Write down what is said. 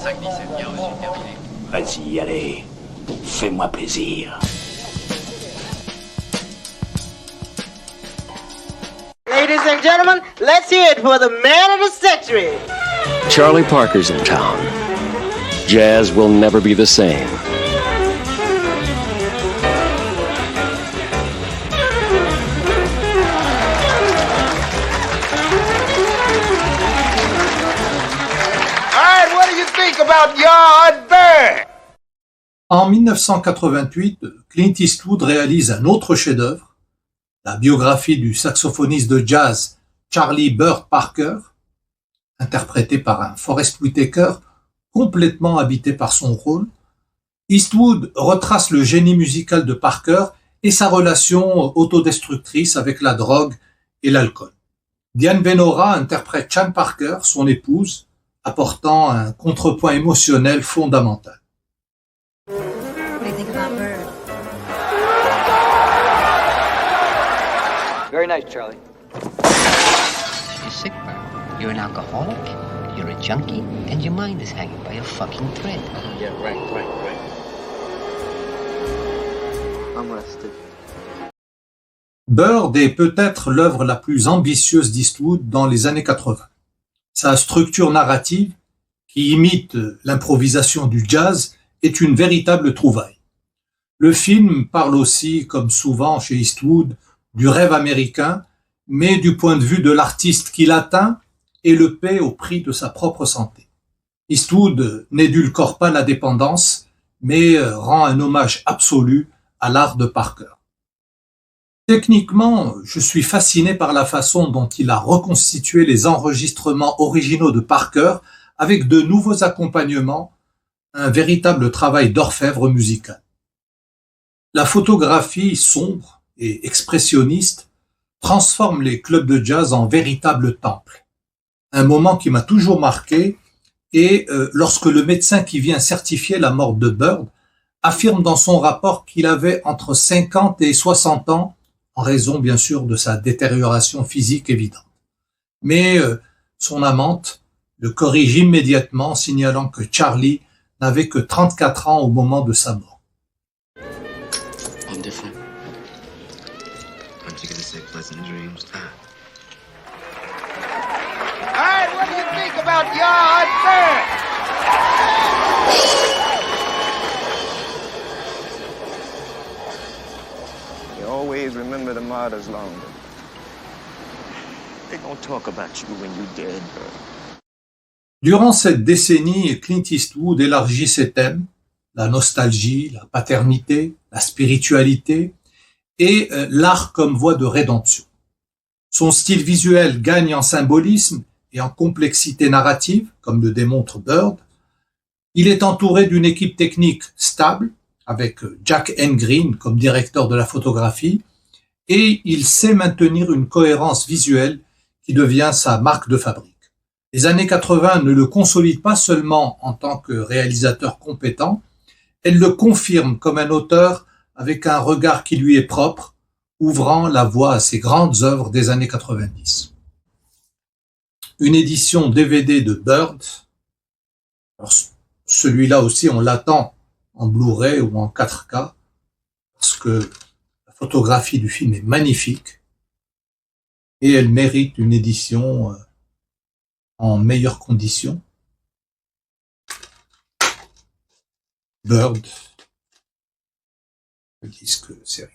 5-17, bien reçu, terminé. Vas-y, allez, fais-moi plaisir. Ladies and gentlemen, let's hear it for the man of the century. Charlie Parker's in town. Jazz will never be the same. About Yardbird. En 1988, Clint Eastwood réalise un autre chef-d'œuvre, la biographie du saxophoniste de jazz Charlie Bird Parker, interprété par un Forest Whitaker complètement habité par son rôle. Eastwood retrace le génie musical de Parker et sa relation autodestructrice avec la drogue et l'alcool. Diane Venora interprète Chan Parker, son épouse, apportant un contrepoint émotionnel fondamental. What do you think about Bird? Very nice, Charlie. You're sick, Bird. You're an alcoholic, you're a junkie, and your mind is hanging by a fucking thread. Yeah, right. I'm rested. Bird est peut-être l'œuvre la plus ambitieuse d'Eastwood dans les années 80. Sa structure narrative, qui imite l'improvisation du jazz, est une véritable trouvaille. Le film parle aussi, comme souvent chez Eastwood, du rêve américain, mais du point de vue de l'artiste qui l'atteint et le paie au prix de sa propre santé. Eastwood n'édulcore pas la dépendance, mais rend un hommage absolu à l'art de Parker. Techniquement, je suis fasciné par la façon dont il a reconstitué les enregistrements originaux de Parker avec de nouveaux accompagnements, un véritable travail d'orfèvre musical. La photographie sombre et expressionniste transforme les clubs de jazz en véritables temples. Un moment qui m'a toujours marqué est lorsque le médecin qui vient certifier la mort de Bird affirme dans son rapport qu'il avait entre 50 et 60 ans en raison bien sûr de sa détérioration physique évidente. Mais son amante le corrige immédiatement, signalant que Charlie n'avait que 34 ans au moment de sa mort. Indifferent. Aren't you gonna say pleasant dreams? All right, what do you think about Yardbird? You always remember the martyrs longer. They gonna talk about you when you dead, bro. Durant cette décennie, Clint Eastwood élargit ses thèmes, la nostalgie, la paternité, la spiritualité et l'art comme voie de rédemption. Son style visuel gagne en symbolisme et en complexité narrative, comme le démontre Bird. Il est entouré d'une équipe technique stable, avec Jack Green comme directeur de la photographie, et il sait maintenir une cohérence visuelle qui devient sa marque de fabrique. Les années 80 ne le consolident pas seulement en tant que réalisateur compétent, elles le confirment comme un auteur avec un regard qui lui est propre, ouvrant la voie à ses grandes œuvres des années 90. Une édition DVD de Bird, alors celui-là aussi on l'attend en Blu-ray ou en 4K, parce que la photographie du film est magnifique, et elle mérite une édition en meilleures conditions. Bird, le disque série.